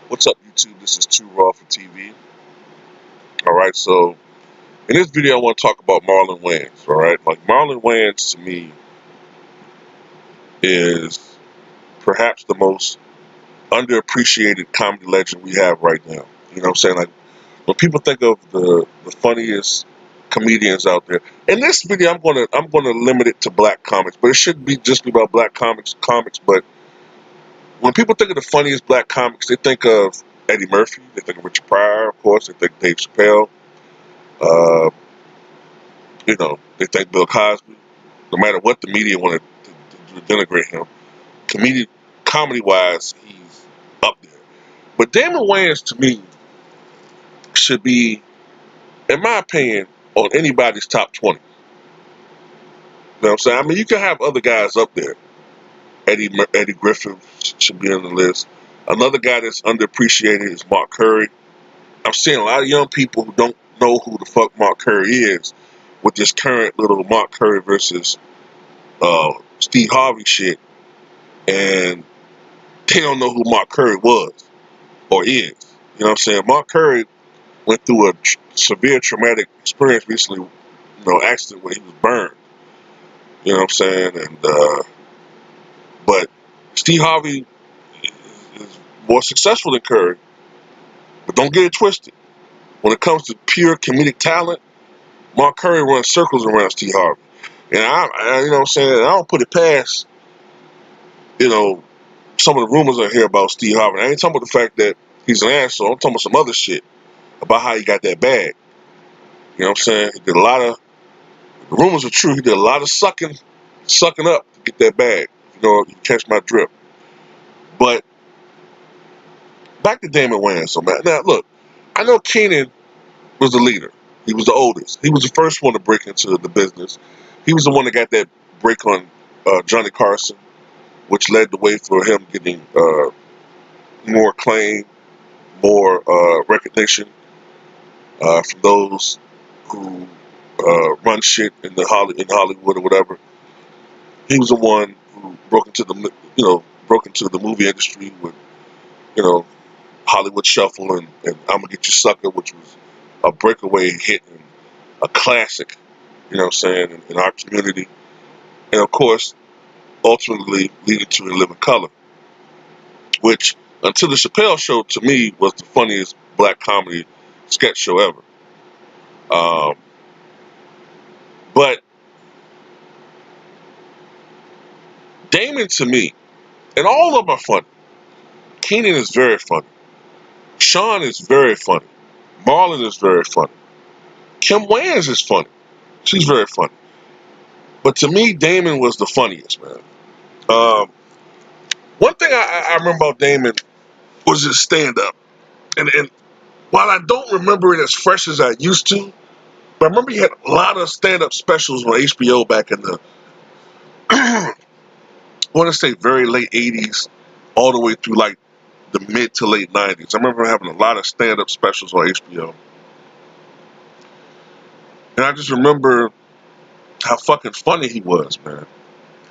What's up, YouTube? This is Too Raw for TV. All right, so in this video, I want to talk about Marlon Wayans. All right, like Marlon Wayans to me is perhaps the most underappreciated comedy legend we have right now. You know what I'm saying? Like when people think of the funniest comedians out there. In this video, I'm gonna limit it to black comics, but it shouldn't be just about black comics. But when people think of the funniest black comics, they think of Eddie Murphy, they think of Richard Pryor, of course, they think Dave Chappelle. Uh, they think Bill Cosby. No matter what the media wanted to denigrate him, comedy wise, he's up there. But Damon Wayans to me should be, in my opinion, on anybody's top 20. You know what I'm saying? I mean, you can have other guys up there. Eddie Griffin should be on the list. Another guy that's underappreciated is Mark Curry. I'm seeing a lot of young people who don't know who the fuck Mark Curry is with this current little Mark Curry versus Steve Harvey shit, and they don't know who Mark Curry was or is. You know what I'm saying? Mark Curry went through a severe traumatic experience recently, accident where he was burned. You know what I'm saying? And but Steve Harvey is more successful than Curry, but don't get it twisted. When it comes to pure comedic talent, Mark Curry runs circles around Steve Harvey. And you know what I'm saying? I don't put it past, you know, some of the rumors I hear about Steve Harvey. I ain't talking about the fact that he's an asshole. I'm talking about some other shit about how he got that bag. You know what I'm saying? He did a lot of, the rumors are true, he did a lot of sucking up to get that bag. You catch my drip. But back to Damon Wayans. So, man, now look, I know Keenan was the leader. He was the oldest. He was the first one to break into the business. He was the one that got that break on Johnny Carson, which led the way for him getting more acclaim, more recognition from those who run shit in Hollywood or whatever. He was the one who broke into the movie industry with you know Hollywood Shuffle and I'm Gonna Get You Sucker, which was a breakaway hit and a classic. You know what I'm saying in our community, and of course ultimately leading to In Living Color, which until the Chappelle Show to me was the funniest black comedy sketch show ever. Um, but Damon to me, and all of them are funny. Keenan is very funny. Sean is very funny. Marlon is very funny. Kim Wayans is funny. She's very funny. But to me, Damon was the funniest, man. Um, One thing I remember about Damon was his stand up. And while I don't remember it as fresh as I used to, but I remember he had a lot of stand up specials on HBO back in the, I want to say very late 80s, all the way through like the mid to late 90s. I remember having a lot of stand up specials on HBO. And I just remember how fucking funny he was, man.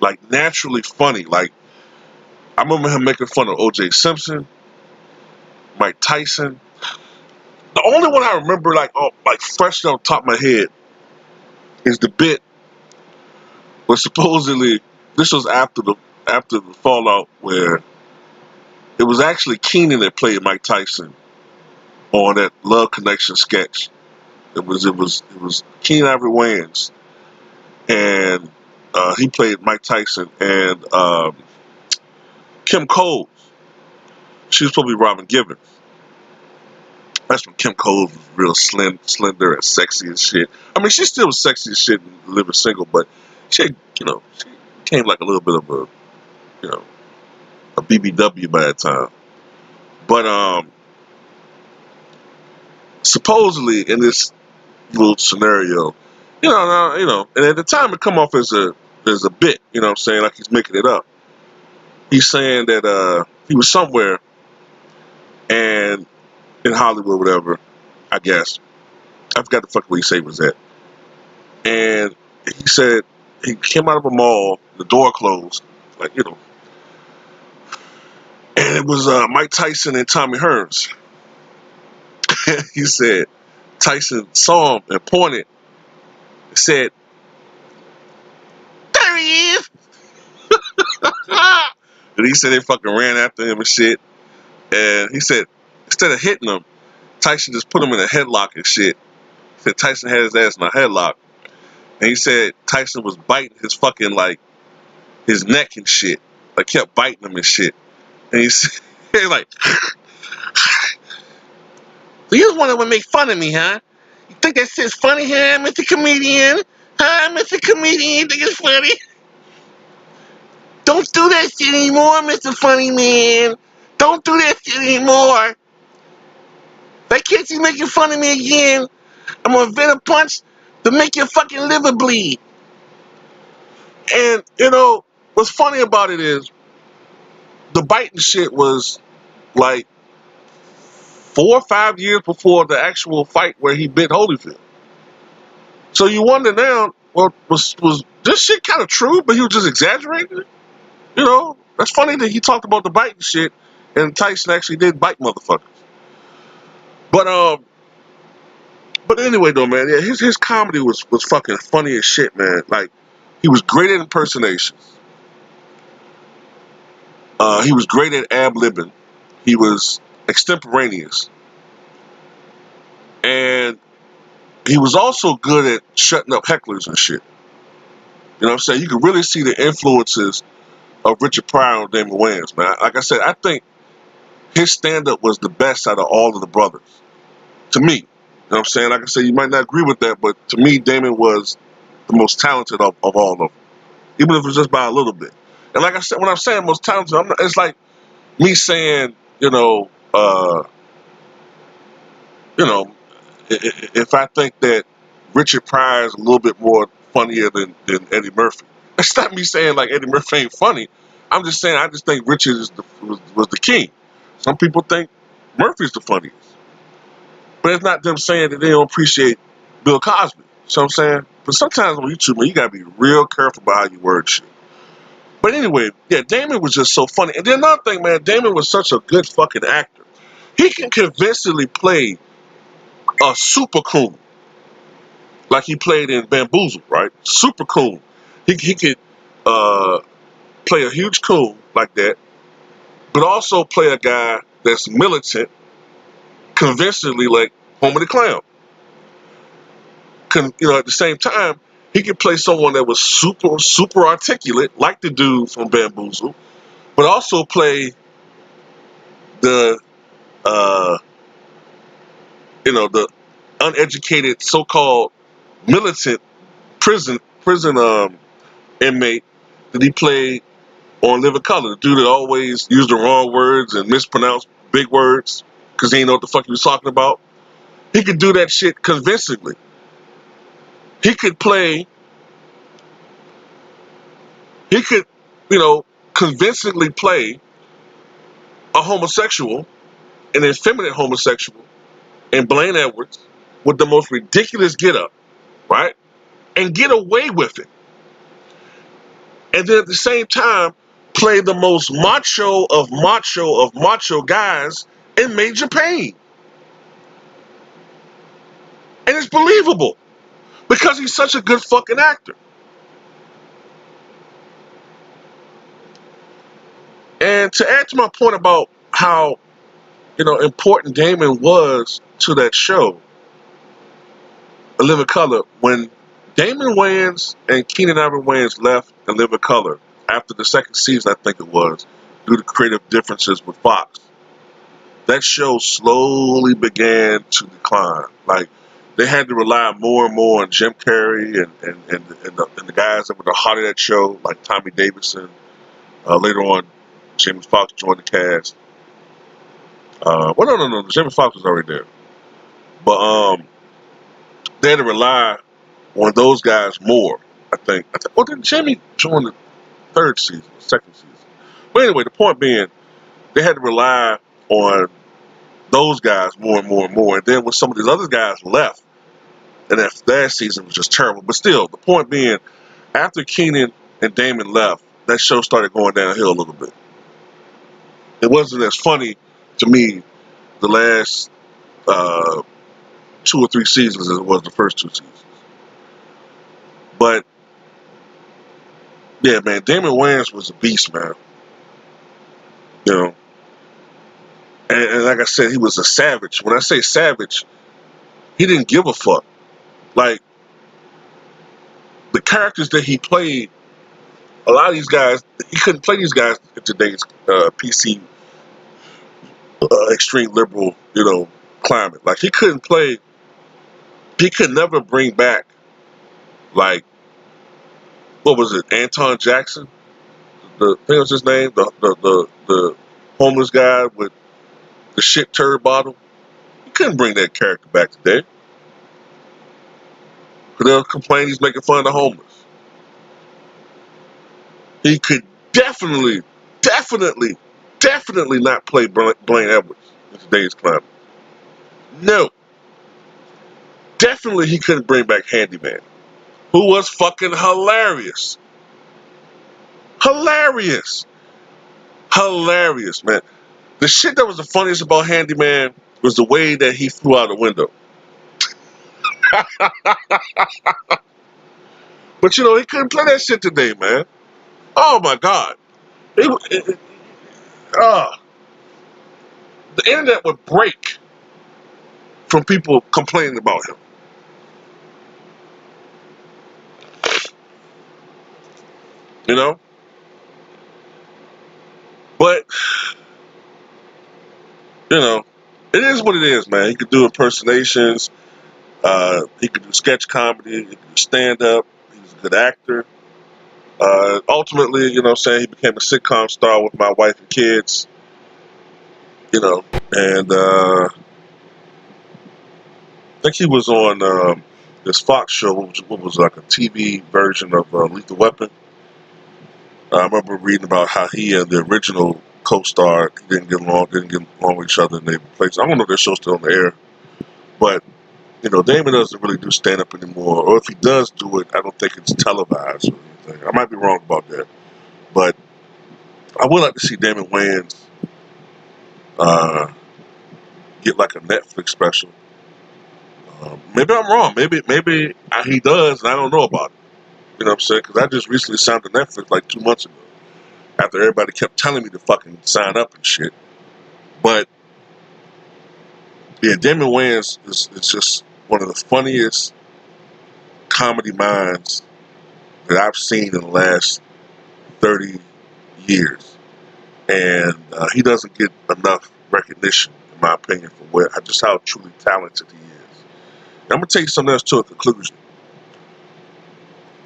Like naturally funny. Like I remember him making fun of O.J. Simpson, Mike Tyson. The only one I remember like fresh on top of my head is the bit where supposedly this was after the fallout where it was actually Keenan that played Mike Tyson on that Love Connection sketch. It was Keenan Ivory Wayans and he played Mike Tyson and Kim Coles. She was probably Robin Givens. That's when Kim Coles was real slender and sexy and shit. I mean, she still was sexy as shit and living single, but she, she became like a little bit of you know, a BBW by that time. But supposedly in this little scenario, and at the time it come off as a bit, you know what I'm saying, like he's making it up. He's saying that he was somewhere and in Hollywood, whatever, I guess. I forgot the fuck where he said he was at. And he said he came out of a mall, the door closed, like, And it was Mike Tyson and Tommy Hearns. He said Tyson saw him and pointed and said, "There he is." And he said they fucking ran after him and shit. And he said instead of hitting him, Tyson just put him in a headlock and shit. He said Tyson had his ass in a headlock. And he said Tyson was biting his fucking, like, his neck and shit. Like, kept biting him and shit. And he said, like, "So you just want to make fun of me, huh? You think that shit's funny, huh, Mr. Comedian? Huh, Mr. Comedian? You think it's funny? Don't do that shit anymore, Mr. Funny Man. Don't do that shit anymore. If I catch you making fun of me again, I'm gonna invent a punch to make your fucking liver bleed." And, you know, what's funny about it is the biting shit was like 4 or 5 years before the actual fight where he bit Holyfield. So you wonder now, well, was this shit kind of true, but he was just exaggerating it? You know, that's funny that he talked about the biting shit, and Tyson actually did bite motherfuckers. But but anyway though, man, yeah, his comedy was fucking funny as shit, man. Like, he was great at impersonations. He was great at ad-libbing. He was extemporaneous. And he was also good at shutting up hecklers and shit. You know what I'm saying? You could really see the influences of Richard Pryor and Damon Wayans, man. Like I said, I think his stand-up was the best out of all of the brothers. To me. You know what I'm saying? Like I said, you might not agree with that, but to me, Damon was the most talented of all of them. Even if it was just by a little bit. And like I said, when I'm saying most talented, it's like me saying, you know, if I think that Richard Pryor is a little bit more funnier than Eddie Murphy. That's not me saying like Eddie Murphy ain't funny. I'm just saying I just think Richard was the king. Some people think Murphy's the funniest. But it's not them saying that they don't appreciate Bill Cosby. You know what I'm saying? But sometimes on YouTube, man, you gotta be real careful about how you word shit. But anyway, yeah, Damon was just so funny. And then another thing, man, Damon was such a good fucking actor. He can convincingly play a super coon, like he played in Bamboozled, right? Super coon. He could uh, play a huge coon like that, but also play a guy that's militant, convincingly like Homer the Clown. At the same time, he could play someone that was super articulate, like the dude from Bamboozled, but also play the uh, the uneducated so-called militant prison inmate that he played on Living Color. The dude that always used the wrong words and mispronounced big words because he didn't know what the fuck he was talking about. He could do that shit convincingly. He could play, he could, convincingly play a homosexual, an effeminate homosexual, and Blaine Edwards with the most ridiculous get up, right? And get away with it. And then at the same time, play the most macho guys in Major Pain. And it's believable because he's such a good fucking actor. And to add to my point about how, important Damon was to that show, A Living Color, when Damon Wayans and Keenan Ivory Wayans left A Living Color after the second season, I think it was, due to creative differences with Fox, that show slowly began to decline. Like, they had to rely more and more on Jim Carrey and the guys that were the heart of that show, like Tommy Davidson. Later on, Jamie Foxx joined the cast. No. Jamie Foxx was already there. But they had to rely on those guys more, I think. Well, then Jamie joined the second season. But anyway, the point being, they had to rely on those guys more and more and more. And then when some of these other guys left, and that last season was just terrible. But still, the point being, after Keenan and Damon left, that show started going downhill a little bit. It wasn't as funny to me the last 2 or 3 seasons as it was the first 2 seasons. But yeah, man, Damon Wayans was a beast, man. You know, and like I said, he was a savage. When I say savage, he didn't give a fuck. Like the characters that he played, a lot of these guys, he couldn't play these guys in today's PC extreme liberal, climate. Like he couldn't play. He could never bring back like what was it, Anton Jackson? The thing was his name, the homeless guy with the shit turd bottle. He couldn't bring that character back today. Because they'll complain he's making fun of the homeless. He could definitely, definitely, definitely not play Blaine Edwards in today's climate. No. Definitely he couldn't bring back Handyman, who was fucking hilarious. Hilarious. Hilarious, man. The shit that was the funniest about Handyman was the way that he flew out the window. But he couldn't play that shit today, man. Oh my God. Uh, the internet would break from people complaining about him. You know? But, it is what it is, man. He could do impersonations. He could do sketch comedy. He could do stand-up. He's a good actor. Ultimately, he became a sitcom star with My Wife and Kids. And I think he was on this Fox show, what was like a TV version of Lethal Weapon. I remember reading about how he and the original co-star didn't get along with each other, and they replaced. I don't know if their show's still on the air, but Damon doesn't really do stand-up anymore, or if he does do it, I don't think it's televised or anything. I might be wrong about that, but I would like to see Damon Wayans get like a Netflix special. Maybe I'm wrong. Maybe he does, and I don't know about it. You know what I'm saying? Because I just recently signed to Netflix like 2 months ago, after everybody kept telling me to fucking sign up and shit. But yeah, Damon Wayans is just one of the funniest comedy minds that I've seen in the last 30 years. And he doesn't get enough recognition, in my opinion, for just how truly talented he is. And I'm going to take something else to a conclusion.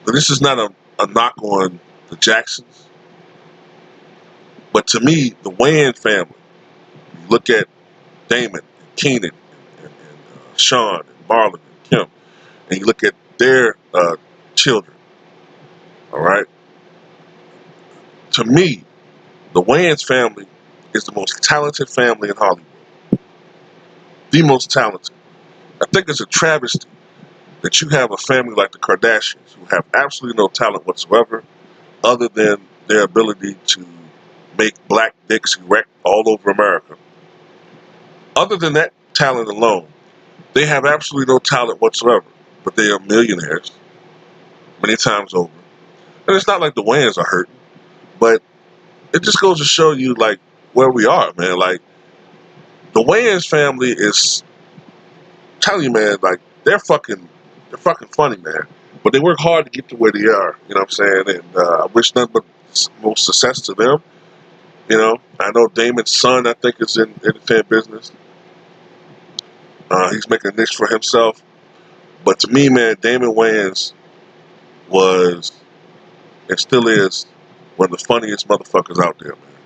Now, this is not a knock on the Jacksons, but to me, the Wayans family, you look at Damon, and Keenan, and Sean, and Marlon, and Kim, and you look at their children, all right? To me, the Wayans family is the most talented family in Hollywood. The most talented. I think it's a travesty that you have a family like the Kardashians who have absolutely no talent whatsoever other than their ability to make black dicks erect all over America. Other than that talent alone, they have absolutely no talent whatsoever, but they are millionaires many times over. And it's not like the Wayans are hurting, but it just goes to show you like where we are, man. Like the Wayans family is, telling you, man, like they're fucking funny, man. But they work hard to get to where they are. You know what I'm saying? And I wish nothing but most success to them. I know Damon's son, I think, is in entertainment business. He's making a niche for himself. But to me, man, Damon Wayans was and still is one of the funniest motherfuckers out there, man.